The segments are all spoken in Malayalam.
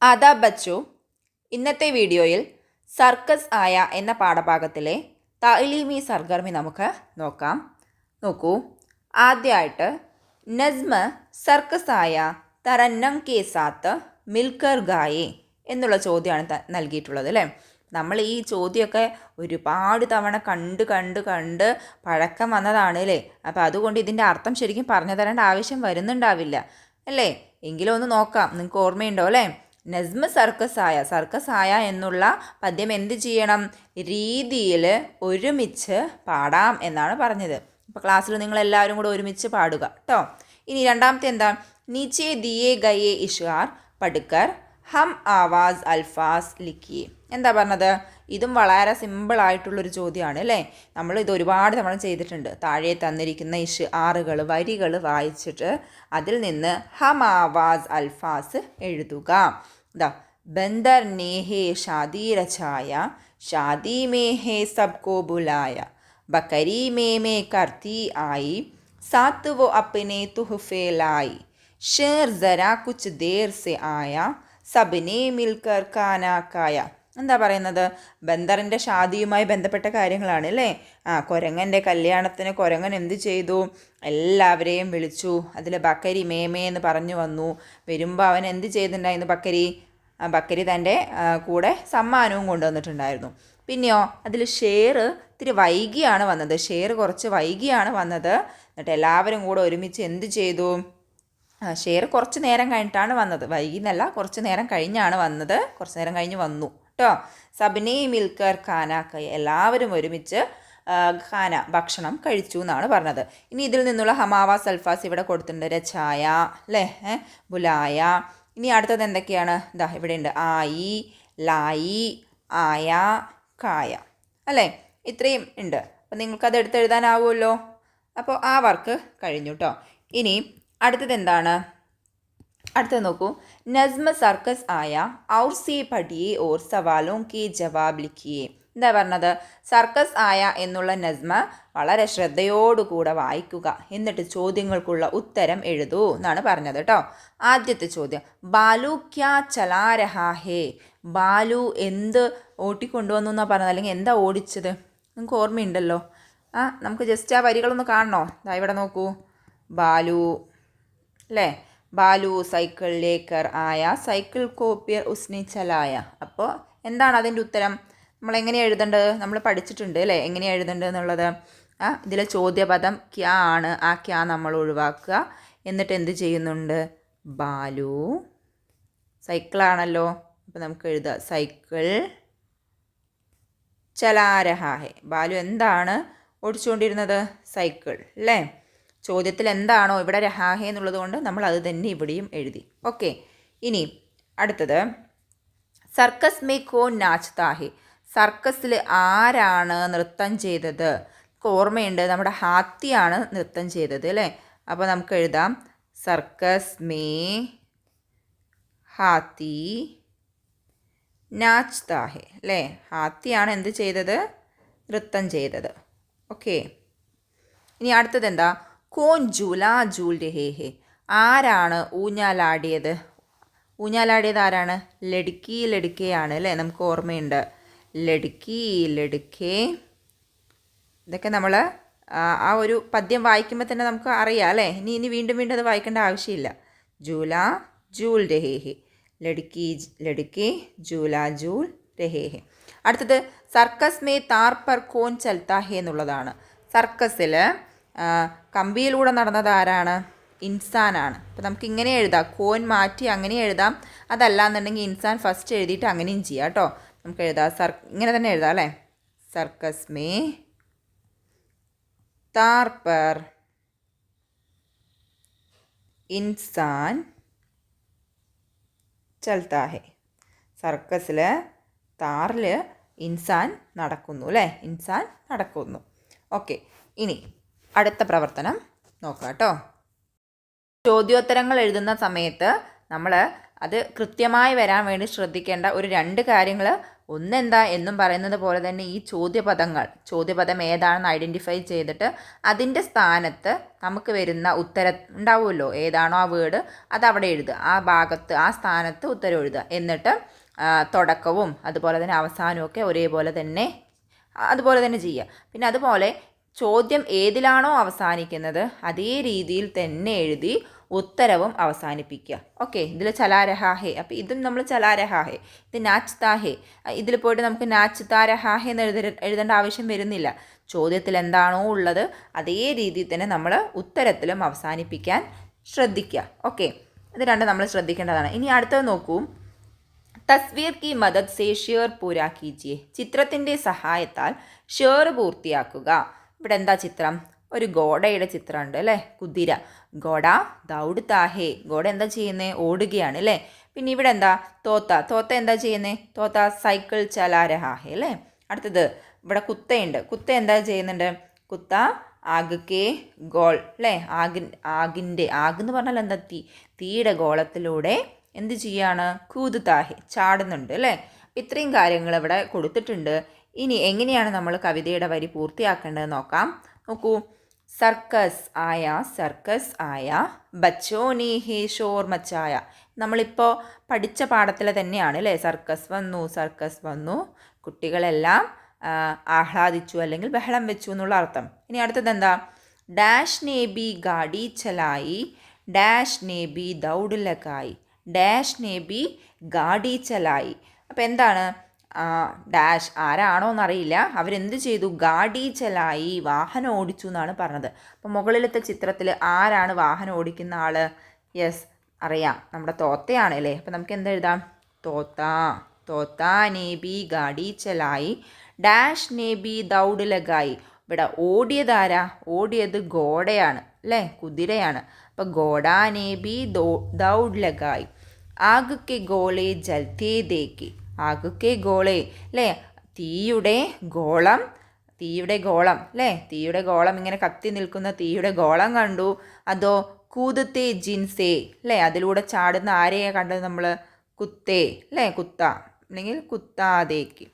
ആദാബ് ബച്ചു. ഇന്നത്തെ വീഡിയോയിൽ സർക്കസ് ആയ എന്ന പാഠഭാഗത്തിലെ താലീമി സർഗർമി നമുക്ക് നോക്കാം. നോക്കൂ, ആദ്യമായിട്ട് നസ്മ സർക്കസ് ആയ തരന്നം കെ സാത്ത് മിൽക്കർ ഗായേ എന്നുള്ള ചോദ്യമാണ് നൽകിയിട്ടുള്ളത് അല്ലേ. നമ്മൾ ഈ ചോദ്യമൊക്കെ ഒരുപാട് തവണ കണ്ട് പഴക്കം വന്നതാണ് അല്ലേ. അപ്പോൾ അതുകൊണ്ട് ഇതിൻ്റെ അർത്ഥം ശരിക്കും പറഞ്ഞു തരേണ്ട ആവശ്യം വരുന്നുണ്ടാവില്ല അല്ലേ. എങ്കിലും ഒന്ന് നോക്കാം, നിങ്ങൾക്ക് ഓർമ്മയുണ്ടോ അല്ലേ. നസ്മ സർക്കസ് ആയ എന്നുള്ള പദ്യം എന്ത് ചെയ്യണം, രീതിയിൽ ഒരുമിച്ച് പാടാം എന്നാണ് പറഞ്ഞത്. അപ്പോൾ ക്ലാസ്സിൽ നിങ്ങളെല്ലാവരും കൂടെ ഒരുമിച്ച് പാടുക കേട്ടോ. ഇനി രണ്ടാമത്തെ എന്താ, നീച്ചെ ദിയേ ഗയേ ഇഷ്ആർ പഠിക്കർ ഹം ആവാസ് അൽഫാസ് ലിഖിയെ. എന്താ പറഞ്ഞത്, ഇതും വളരെ സിമ്പിളായിട്ടുള്ളൊരു ചോദ്യമാണ് അല്ലേ. നമ്മൾ ഇത് ഒരുപാട് തവണ ചെയ്തിട്ടുണ്ട്. താഴെ തന്നിരിക്കുന്ന വരികൾ വായിച്ചിട്ട് അതിൽ നിന്ന് ഹം ആവാസ് അൽഫാസ് എഴുതുക. ഇതാ, ബന്ദർ ने है शादी रचाया, शादी में है सबको बुलाया, बकरी में करती आई, साथ वो अपने तुहफे लाई, शेर ज़रा कुछ देर से आया, सबने मिलकर खाना खाया. എന്താ പറയുന്നത്, ബന്ദറിൻ്റെ ഷാദിയുമായി ബന്ധപ്പെട്ട കാര്യങ്ങളാണ് അല്ലേ. കുരങ്ങൻ്റെ കല്യാണത്തിന് കുരങ്ങൻ എന്ത് ചെയ്തു, എല്ലാവരെയും വിളിച്ചു. അതിൽ ബക്കരി മേമേ എന്ന് പറഞ്ഞു വന്നു. വരുമ്പോൾ അവൻ എന്ത് ചെയ്തിട്ടുണ്ടായിരുന്നു, ബക്കരി തൻ്റെ കൂടെ സമ്മാനവും കൊണ്ടുവന്നിട്ടുണ്ടായിരുന്നു. പിന്നെയോ അതിൽ ഷേർ ഇത്തിരി വൈകിയാണ് വന്നത്. കുറച്ച് വൈകിയാണ് വന്നത്. എന്നിട്ട് എല്ലാവരും കൂടെ ഒരുമിച്ച് എന്ത് ചെയ്തു, ഷേർ കുറച്ച് നേരം കഴിഞ്ഞിട്ടാണ് വന്നത്. വൈകിന്നല്ല, കുറച്ച് നേരം കഴിഞ്ഞാണ് വന്നത്. കുറച്ച് നേരം കഴിഞ്ഞ് വന്നു കേട്ടോ. സബ്നെ മിൽക്കർ ഖാനാക്കൈ, എല്ലാവരും ഒരുമിച്ച് ഭക്ഷണം കഴിച്ചു എന്നാണ് പറഞ്ഞത്. ഇനി ഇതിൽ നിന്നുള്ള ഹമാവ സൽഫാസ് ഇവിടെ കൊടുത്തിട്ടുണ്ട്. രചായ അല്ലേ, ബുലായ. ഇനി അടുത്തത് എന്തൊക്കെയാണ്, ഇതാ ഇവിടെ ഉണ്ട്. ആയി, ലായി, ആയ, കായ അല്ലേ. ഇത്രയും ഉണ്ട്. അപ്പോൾ നിങ്ങൾക്കത് എടുത്തെഴുതാനാവുമല്ലോ. അപ്പോൾ ആ വർക്ക് കഴിഞ്ഞു കേട്ടോ. ഇനി അടുത്തത് എന്താണ്, അടുത്തത് നോക്കൂ. നസ്മ സർക്കസ് ആയ ഔർ സേ പഠിയേ ഓർ സവാലോം കെ ജവാബ് ലിഖിയേ. എന്താ പറഞ്ഞത്, സർക്കസ് ആയ എന്നുള്ള നസ്മ വളരെ ശ്രദ്ധയോടുകൂടെ വായിക്കുക, എന്നിട്ട് ചോദ്യങ്ങൾക്കുള്ള ഉത്തരം എഴുതൂ എന്നാണ് പറഞ്ഞത് കേട്ടോ. ആദ്യത്തെ ചോദ്യം, ബാലു ക്യാ ചലാ രഹാ ഹേ. ബാലു എന്ത് ഓട്ടിക്കൊണ്ടുവന്നു എന്നാണ് പറഞ്ഞത്, അല്ലെങ്കിൽ എന്താ ഓടിച്ചത്, നിങ്ങൾക്ക് ഓർമ്മയുണ്ടല്ലോ. നമുക്ക് ജസ്റ്റ് ആ വരികളൊന്ന് കാണണോ. ഇവിടെ നോക്കൂ, ബാലു അല്ലേ. ബാലു സൈക്കിൾ ലേക്കർ ആയ, സൈക്കിൾ കോപ്പിയർ ഉസ്നെ ചലായ. അപ്പോൾ എന്താണ് അതിൻ്റെ ഉത്തരം, നമ്മൾ എങ്ങനെയാണ് എഴുതേണ്ടത്, നമ്മൾ പഠിച്ചിട്ടുണ്ട് അല്ലേ എങ്ങനെയാണ് എഴുതേണ്ടത് എന്നുള്ളത്. ഇതിലെ ചോദ്യപദം ക്യാ ആണ്. ആ ക്യാ നമ്മൾ ഒഴിവാക്കുക. എന്നിട്ട് എന്ത് ചെയ്യുന്നുണ്ട്, ബാലു സൈക്കിളാണല്ലോ. അപ്പോൾ നമുക്ക് എഴുതുക സൈക്കിൾ ചലാ രഹാ ഹെ. ബാലു എന്താണ് ഓടിച്ചുകൊണ്ടിരുന്നത്, സൈക്കിൾ അല്ലേ. ചോദ്യത്തിൽ എന്താണോ ഇവിടെ രഹാഹെ എന്നുള്ളത് കൊണ്ട് നമ്മൾ അത് തന്നെ ഇവിടെയും എഴുതി. ഓക്കെ. ഇനി അടുത്തത്, സർക്കസ് മേ കോൻ നാച്താ ഹെ. സർക്കസിൽ ആരാണ് നൃത്തം ചെയ്തത്. ഓർമ്മയുണ്ട്, നമ്മുടെ ഹാത്തിയാണ് നൃത്തം ചെയ്തത് അല്ലേ. അപ്പോൾ നമുക്ക് എഴുതാം സർക്കസ് മേ ഹാത്തി നാച്താ ഹെ അല്ലേ. ഹാത്തിയാണ് എന്ത് ചെയ്തത്, നൃത്തം ചെയ്തത്. ഓക്കെ. ഇനി അടുത്തത് എന്താ, കോൻ ജൂലാ ജൂൽ രഹേ ഹെ. ആരാണ് ഊഞ്ഞാലാടിയത്. ഊഞ്ഞാലാടിയത് ആരാണ്, ലടുക്കയാണ് അല്ലേ. നമുക്ക് ഓർമ്മയുണ്ട്, ലടുക്കേ. ഇതൊക്കെ നമ്മൾ ആ ഒരു പദ്യം വായിക്കുമ്പോൾ തന്നെ നമുക്ക് അറിയാം അല്ലേ. ഇനി വീണ്ടും അത് വായിക്കേണ്ട ആവശ്യമില്ല. ജൂലാ ജൂൽ രഹേ ഹെ, ലടുക്കി ജൂലാ ജൂൽ രഹേ ഹെ. അടുത്തത്, സർക്കസ് മേ താർ പർ കോൻ ചൽത്താ ഹെ എന്നുള്ളതാണ്. സർക്കസിൽ കമ്പിയിലൂടെ നടന്നത് ആരാണ്, ഇൻസാനാണ്. അപ്പോൾ നമുക്ക് ഇങ്ങനെ എഴുതാം, കോൻ മാറ്റി അങ്ങനെ എഴുതാം. അതല്ല എന്നുണ്ടെങ്കിൽ ഇൻസാൻ ഫസ്റ്റ് എഴുതിയിട്ട് അങ്ങനെയും ചെയ്യാം കേട്ടോ. നമുക്ക് എഴുതാം, ഇങ്ങനെ തന്നെ എഴുതാം അല്ലേ. സർക്കസ് മേ താർ പർ ഇൻസാൻ ചൽത്താ ഹെ. സർക്കസിൽ താറിൽ ഇൻസാൻ നടക്കുന്നു അല്ലേ, ഇൻസാൻ നടക്കുന്നു. ഓക്കെ. ഇനി അടുത്ത പ്രവർത്തനം നോക്കാം കേട്ടോ. ചോദ്യോത്തരങ്ങൾ എഴുതുന്ന സമയത്ത് നമ്മൾ അത് കൃത്യമായി വരാൻ വേണ്ടി ശ്രദ്ധിക്കേണ്ട ഒരു 2 കാര്യങ്ങൾ ഒന്നെന്താ എന്നും പറയുന്നത് പോലെ തന്നെ ഈ ചോദ്യപദം ഏതാണെന്ന് ഐഡൻറ്റിഫൈ ചെയ്തിട്ട് അതിൻ്റെ സ്ഥാനത്ത് നമുക്ക് വരുന്ന ഉത്തരം ഉണ്ടാവുമല്ലോ, ഏതാണോ ആ വേർഡ് അത് അവിടെ എഴുതുക, ആ ഭാഗത്ത് ആ സ്ഥാനത്ത് ഉത്തരം എഴുതുക. എന്നിട്ട് തുടക്കവും അതുപോലെ തന്നെ അവസാനവും ഒക്കെ അതുപോലെ തന്നെ ചെയ്യുക. പിന്നെ അതുപോലെ ചോദ്യം ഏതിലാണോ അവസാനിക്കുന്നത് അതേ രീതിയിൽ തന്നെ എഴുതി ഉത്തരവും അവസാനിപ്പിക്കുക. ഓക്കെ, ഇതിൽ ചലാരഹാഹേ, അപ്പോൾ ഇതും നമ്മൾ ചലാരഹാഹേ, ഇത് നാച്താഹേ, ഇതിൽ പോയിട്ട് നമുക്ക് നാച്താരഹാഹേ എന്ന് എഴുതേണ്ട ആവശ്യം വരുന്നില്ല. ചോദ്യത്തിൽ എന്താണോ ഉള്ളത് അതേ രീതിയിൽ തന്നെ നമ്മൾ ഉത്തരത്തിലും അവസാനിപ്പിക്കാൻ ശ്രദ്ധിക്കുക. ഓക്കെ, ഇത് രണ്ടും നമ്മൾ ശ്രദ്ധിക്കേണ്ടതാണ്. ഇനി അടുത്തത് നോക്കൂ. തസ്വീർ കി മദദ് സേ ഷേർ പൂരാ കീജിയെ, ചിത്രത്തിൻ്റെ സഹായത്താൽ ഷേർ പൂർത്തിയാക്കുക. ഇവിടെ എന്താ ചിത്രം? ഒരു ഗോഡയുടെ ചിത്രമുണ്ട് അല്ലേ, കുതിര. ഗോഡ ദൗഡ്താഹേ, ഗോഡ എന്താ ചെയ്യുന്നത്? ഓടുകയാണ് അല്ലേ. പിന്നെ ഇവിടെ എന്താ? തോത്ത എന്താ ചെയ്യുന്നത്? തോത്ത സൈക്കിൾ ചലാരഹാഹേ അല്ലേ. അടുത്തത് ഇവിടെ കുത്തയുണ്ട്. കുത്ത എന്താ ചെയ്യുന്നുണ്ട്? കുത്ത ആഗ് കെ ഗോൾ അല്ലേ, ആഗിൻ്റെ എന്ന് പറഞ്ഞാൽ എന്താ? തീയുടെ ഗോളത്തിലൂടെ എന്ത് ചെയ്യാണ്? കൂതുതാഹെ, ചാടുന്നുണ്ട് അല്ലേ. ഇത്രയും കാര്യങ്ങൾ ഇവിടെ കൊടുത്തിട്ടുണ്ട്. ഇനി എങ്ങനെയാണ് നമ്മൾ കവിതയുടെ വരി പൂർത്തിയാക്കേണ്ടത് നോക്കാം. നോക്കൂ. സർക്കസ് ആയ ബച്ചോനെ ഹേ ഷോർ മച്ചായ. നമ്മളിപ്പോൾ പഠിച്ച പാഠത്തിൽ തന്നെയാണ് അല്ലേ. സർക്കസ് വന്നു, കുട്ടികളെല്ലാം ആഹ്ലാദിച്ചു അല്ലെങ്കിൽ ബഹളം വെച്ചു എന്നുള്ള അർത്ഥം. ഇനി അടുത്തത് എന്താ? ഡാഷ് ने भी गाड़ी चलाई, ഡാഷ് ने भी दौड़ लगाई, ഡാഷ് ने भी गाड़ी चलाई. അപ്പോൾ എന്താണ്? ഡാഷ് ആരാണോ എന്നറിയില്ല, അവരെന്ത് ചെയ്തു? ഗാഡി ചലായി, വാഹനം ഓടിച്ചു എന്നാണ് പറഞ്ഞത്. അപ്പോൾ മുകളിലത്തെ ചിത്രത്തിൽ ആരാണ് വാഹനം ഓടിക്കുന്ന ആൾ? യെസ്, അറിയാം, നമ്മുടെ തോത്തയാണ് അല്ലേ. അപ്പോൾ നമുക്ക് എന്ത് എഴുതാം? തോത്ത ने भी गाड़ी चलाई, ഡാഷ് ने भी दौड़ लगाई. ഇവിടെ ഓടിയതാരാ? ഓടിയത് ഗോഡയാണ് അല്ലേ, കുതിരയാണ്. അപ്പോൾ ഗോഡ ने भी दौड़ लगाई. ആഗ് കെ ഗോളെ ജൽത്തേ ദേക്കി, ആഗ് കെ ഗോളെ അല്ലേ, തീയുടെ ഗോളം അല്ലേ, തീയുടെ ഗോളം ഇങ്ങനെ കത്തി നിൽക്കുന്ന തീയുടെ ഗോളം കണ്ടു. അതോ കൂതത്തെ ജിൻസേ അല്ലേ, അതിലൂടെ ചാടുന്ന ആരെയാണ് കണ്ടത് നമ്മൾ? കുത്തേ അല്ലേ, കുത്ത അല്ലെങ്കിൽ കുത്താതേക്ക്,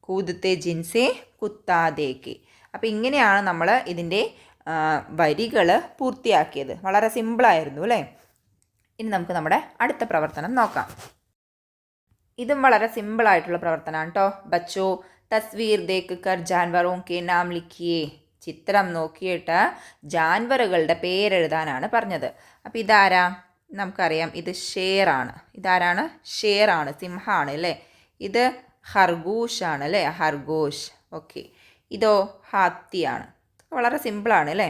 കൂതത്തെ ജിൻസേ കുത്താതേക്ക്. അപ്പോൾ ഇങ്ങനെയാണ് നമ്മൾ ഇതിൻ്റെ വരികൾ പൂർത്തിയാക്കിയത്. വളരെ സിമ്പിളായിരുന്നു അല്ലേ. ഇനി നമുക്ക് നമ്മുടെ അടുത്ത പ്രവർത്തനം നോക്കാം. ഇതും വളരെ സിമ്പിളായിട്ടുള്ള പ്രവർത്തനമാണ് കേട്ടോ. ബച്ചോ തസ്വീർ ദേഖ് കർ ജാൻവറോ കെ നാം ലിഖിയേ. ചിത്രം നോക്കിയിട്ട് ജാൻവറുകളുടെ പേരെഴുതാനാണ് പറഞ്ഞത്. അപ്പോൾ ഇതാരാ? നമുക്കറിയാം, ഇത് ഷേറാണ്. ഇതാരാണ്? ഷേറാണ്, സിംഹമാണ് അല്ലേ. ഇത് ഹർഗോഷാണ് അല്ലേ, ഹർഗോഷ്. ഓക്കെ, ഇതോ ഹാത്തിയാണ്. വളരെ സിമ്പിളാണ് അല്ലേ.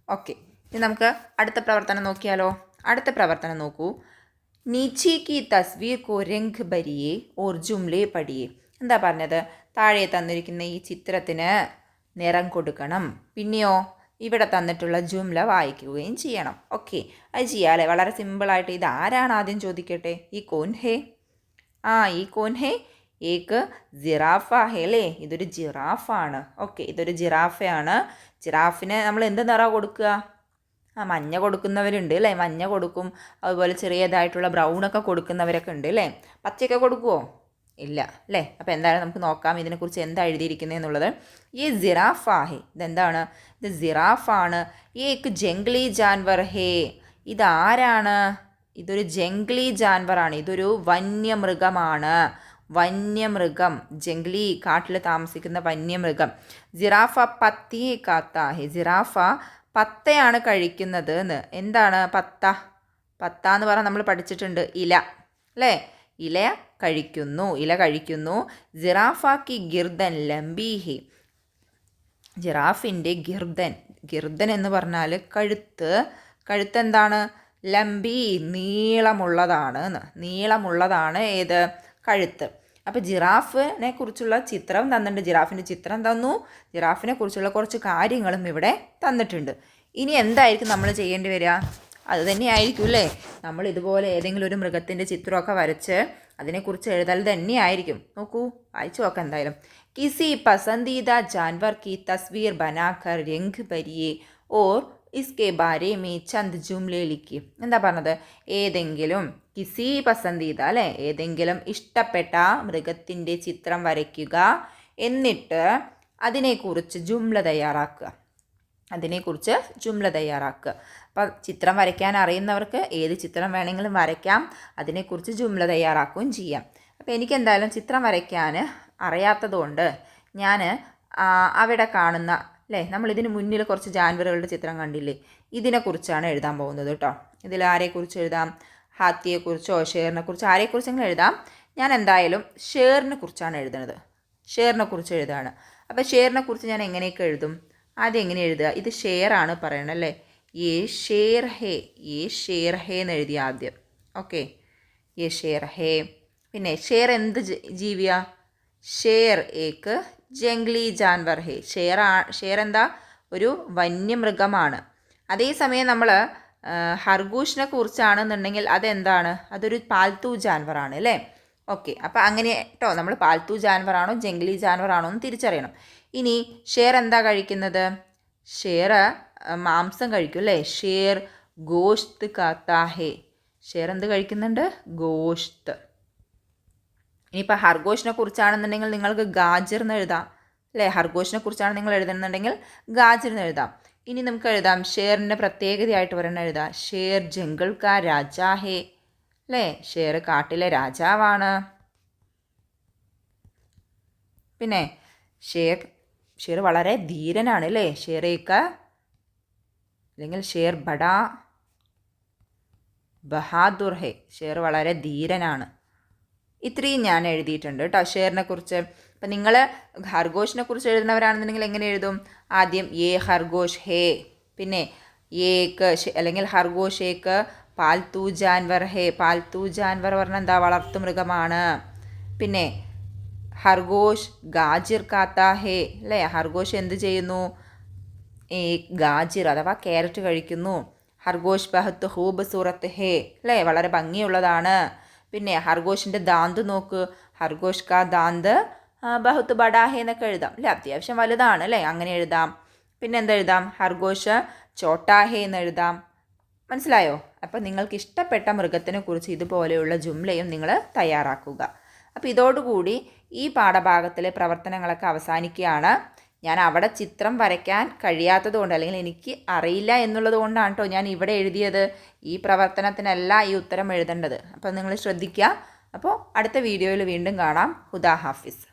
ഓക്കെ, ഇനി നമുക്ക് അടുത്ത പ്രവർത്തനം നോക്കിയാലോ. അടുത്ത പ്രവർത്തനം നോക്കൂ. നീച്ചെ കി തസ്വീർ കോ രംഗ് ഭരിയേ ഓർ ജുംലെ പഠിയേ. എന്താ പറഞ്ഞത്? താഴെ തന്നിരിക്കുന്ന ഈ ചിത്രത്തിന് നിറം കൊടുക്കണം, പിന്നെയോ ഇവിടെ തന്നിട്ടുള്ള ജുംല വായിക്കുകയും ചെയ്യണം. ഓക്കെ, അത് ചെയ്യാമല്ലേ. വളരെ സിമ്പിളായിട്ട്. ഇത് ആരാണ് ആദ്യം ചോദിക്കട്ടെ? ഈ കോൻ ഹേ. ഈ കോൻ ഹേ ഏക്ക് ജിറാഫ ഹേ അല്ലേ. ഇതൊരു ജിറാഫാണ്. ഓക്കെ, ഇതൊരു ജിറാഫയാണ്. ജിറാഫിന് നമ്മൾ എന്ത് നിറം കൊടുക്കുക? മഞ്ഞ കൊടുക്കുന്നവരുണ്ട് അല്ലേ, മഞ്ഞ കൊടുക്കും. അതുപോലെ ചെറിയതായിട്ടുള്ള ബ്രൗണൊക്കെ കൊടുക്കുന്നവരൊക്കെ ഉണ്ട് അല്ലേ. പച്ചയൊക്കെ കൊടുക്കുമോ? ഇല്ല അല്ലേ. അപ്പോൾ എന്തായാലും നമുക്ക് നോക്കാം ഇതിനെക്കുറിച്ച് എന്താ എഴുതിയിരിക്കുന്നത് എന്നുള്ളത്. ഈ ജിറാഫാ ഹേ, ഇതെന്താണ്? ഇത് ജിറാഫാണ്. ഏക്ക് ജംഗ്ലി ജാൻവർ ഹേ, ഇതാരാണ്? ഇതൊരു ജംഗ്ലി ജാൻവറാണ്, ഇതൊരു വന്യമൃഗമാണ്. വന്യമൃഗം, ജംഗ്ലി, കാട്ടിൽ താമസിക്കുന്ന വന്യമൃഗം. ജിറാഫ പത്തിയെ കാത്താ ഹേ, ജിറാഫ പത്തയാണ് കഴിക്കുന്നത് എന്ന്. എന്താണ് പത്ത? എന്ന് പറഞ്ഞാൽ നമ്മൾ പഠിച്ചിട്ടുണ്ട്, ഇല അല്ലേ. ഇല കഴിക്കുന്നു. ജിറാഫാക്കി ഗിർദൻ ലംബി ഹി, ജിറാഫിൻ്റെ ഗിർദൻ എന്ന് പറഞ്ഞാൽ കഴുത്ത് എന്താണ്? ലംബി, നീളമുള്ളതാണ് ഏത്? കഴുത്ത്. അപ്പോൾ ജിറാഫിനെ കുറിച്ചുള്ള ചിത്രം തന്നിട്ടുണ്ട്, ജിറാഫിൻ്റെ ചിത്രം തന്നു, ജിറാഫിനെ കുറിച്ചുള്ള കുറച്ച് കാര്യങ്ങളും ഇവിടെ തന്നിട്ടുണ്ട്. ഇനി എന്തായിരിക്കും നമ്മൾ ചെയ്യേണ്ടി വരിക? അത് തന്നെയായിരിക്കും അല്ലേ. നമ്മൾ ഇതുപോലെ ഏതെങ്കിലും ഒരു മൃഗത്തിൻ്റെ ചിത്രമൊക്കെ വരച്ച് അതിനെക്കുറിച്ച് എഴുതൽ തന്നെയായിരിക്കും. നോക്കൂ, വായിച്ചു നോക്കാം എന്തായാലും. കിസി പസന്ദീദ ജാൻവർ കി തസ്വീർ ബനാക്കർ രംഗ് ഭരിയേ ഓർ ഇസ്കെ ബാരെ മേ ചന്ദ് ജുംലെ ലിഖി. എന്താ പറഞ്ഞത്? ഏതെങ്കിലും കിസി പസന്ദീദ അല്ലേ, ഏതെങ്കിലും ഇഷ്ടപ്പെട്ട മൃഗത്തിൻ്റെ ചിത്രം വരയ്ക്കുക. എന്നിട്ട് അതിനെക്കുറിച്ച് ജുംല തയ്യാറാക്കുക. അപ്പം ചിത്രം വരയ്ക്കാൻ അറിയുന്നവർക്ക് ഏത് ചിത്രം വേണമെങ്കിലും വരയ്ക്കാം. അതിനെക്കുറിച്ച് ജുംല തയ്യാറാക്കുകയും ചെയ്യാം. അപ്പോൾ എനിക്കെന്തായാലും ചിത്രം വരയ്ക്കാൻ അറിയാത്തതുകൊണ്ട് ഞാൻ അവിടെ കാണുന്ന അല്ലേ, നമ്മളിതിന് മുന്നിൽ കുറച്ച് ജാൻവറുകളുടെ ചിത്രം കണ്ടില്ലേ, ഇതിനെക്കുറിച്ചാണ് എഴുതാൻ പോകുന്നത് കേട്ടോ. ഇതിൽ ആരെക്കുറിച്ച് എഴുതാം? ഹാത്തിയെക്കുറിച്ചോ ഷേറിനെക്കുറിച്ചോ ആരെക്കുറിച്ചെങ്കിലും എഴുതാം. ഞാൻ എന്തായാലും ഷേറിനെ കുറിച്ചാണ് എഴുതുന്നത്. ഷേറിനെക്കുറിച്ച് എഴുതുകയാണ്. അപ്പോൾ ഷേറിനെക്കുറിച്ച് ഞാൻ എങ്ങനെയൊക്കെ എഴുതും? ആദ്യം എങ്ങനെ എഴുതുക? ഇത് ഷേറാണ് പറയണത് അല്ലേ. യേ ഷേർ ഹേ എന്ന് എഴുതി ആദ്യം. ഓക്കെ, യേ ഷേർ ഹേ. പിന്നെ ഷേർ എന്ത് ജീവിയാ? ഷേർ ഏക്ക് ജംഗ്ലി ജാൻവർ ഹേ. ഷേർ എന്താ? ഒരു വന്യമൃഗമാണ്. അതേസമയം നമ്മൾ ഹർഗോഷിനെ കുറിച്ചാണെന്നുണ്ടെങ്കിൽ അതെന്താണ്? അതൊരു പാൽത്തു ജാൻവറാണ് അല്ലേ. ഓക്കെ, അപ്പോൾ അങ്ങനെ കേട്ടോ, നമ്മൾ പാൽത്തു ജാൻവറാണോ ജംഗ്ലി ജാൻവറാണോ എന്ന് തിരിച്ചറിയണം. ഇനി ഷേർ എന്താ കഴിക്കുന്നത്? ഷേർ മാംസം കഴിക്കും അല്ലേ. ഷേർ ഗോഷ്ത് കാത്താ ഹേ. ഷേർ എന്ത് കഴിക്കുന്നുണ്ട്? ഗോഷ്ത്. ഇനിയിപ്പോൾ ഹർഗോഷിനെ കുറിച്ചാണെന്നുണ്ടെങ്കിൽ നിങ്ങൾക്ക് ഗാജിർ എന്ന് എഴുതാം അല്ലേ. ഹർഗോഷിനെ കുറിച്ചാണ് നിങ്ങൾ എഴുതുന്നുണ്ടെങ്കിൽ ഗാജിർ എന്ന് എഴുതാം. ഇനി നമുക്ക് എഴുതാം ഷേറിൻ്റെ പ്രത്യേകതയായിട്ട് പറയുന്നത് എഴുതാം. ഷേർ ജംഗിൾ കാ രാജാ ഹേ അല്ലേ. ഷേർ കാട്ടിലെ രാജാവാണ്. പിന്നെ ഷേർ വളരെ ധീരനാണ് അല്ലേ. ഷേറേക്ക് അല്ലെങ്കിൽ ഷേർ ബഡാ ബഹാദുർ ഹേ. ഷേർ വളരെ ധീരനാണ്. ഇത്രയും ഞാൻ എഴുതിയിട്ടുണ്ട് കേട്ടോ ഷേറിനെ കുറിച്ച്. അപ്പം നിങ്ങൾ ഖർഗോഷിനെ കുറിച്ച് എഴുതുന്നവരാണെന്നുണ്ടെങ്കിൽ എങ്ങനെ എഴുതും? ആദ്യം യേ ഖർഗോഷ് ഹേ, പിന്നെ ഏക്ക് അല്ലെങ്കിൽ ഖർഗോഷ് ഏക്ക് പാൽത്തു ജാൻവർ ഹേ. പാൽത്തു ജാൻവർ പറഞ്ഞാൽ എന്താ? വളർത്തു മൃഗമാണ്. പിന്നെ ഖർഗോഷ് ഗാജിർ കാത്താ ഹേ അല്ലേ. ഖർഗോഷ് എന്ത് ചെയ്യുന്നു? ഗാജിർ അഥവാ ക്യാരറ്റ് കഴിക്കുന്നു. ഖർഗോഷ് ബഹത്ത് ഹൂബ് സൂറത്ത് ഹേ അല്ലേ, വളരെ ഭംഗിയുള്ളതാണ്. പിന്നെ ഖർഗോഷിൻ്റെ ദാന്ത് നോക്ക്. ഖർഗോഷ് കാ ദാന്ത് ബഹുത്ത് ബഡാ ഹേ എന്നൊക്കെ എഴുതാം അല്ലേ, അത്യാവശ്യം വലുതാണ് അല്ലേ, അങ്ങനെ എഴുതാം. പിന്നെ എന്തെഴുതാം? ഖർഗോഷ് ചോട്ടാ ഹേ എന്ന് എഴുതാം. മനസ്സിലായോ? അപ്പോൾ നിങ്ങൾക്ക് ഇഷ്ടപ്പെട്ട മൃഗത്തിനെ കുറിച്ച് ഇതുപോലെയുള്ള ജുംലയും നിങ്ങൾ തയ്യാറാക്കുക. അപ്പോൾ ഇതോടുകൂടി ഈ പാഠഭാഗത്തിലെ പ്രവർത്തനങ്ങളൊക്കെ അവസാനിക്കുകയാണ്. ഞാൻ അവിടെ ചിത്രം വരയ്ക്കാൻ കഴിയാത്തതുകൊണ്ട് അല്ലെങ്കിൽ എനിക്ക് അറിയില്ല എന്നുള്ളത് കൊണ്ടാണ് കേട്ടോ ഞാൻ ഇവിടെ എഴുതിയത്. ഈ പ്രവർത്തനത്തിനല്ല ഈ ഉത്തരം എഴുതേണ്ടത്. അപ്പോൾ നിങ്ങൾ ശ്രദ്ധിക്കുക. അപ്പോൾ അടുത്ത വീഡിയോയിൽ വീണ്ടും കാണാം. ഹുദാ ഹാഫിസ്.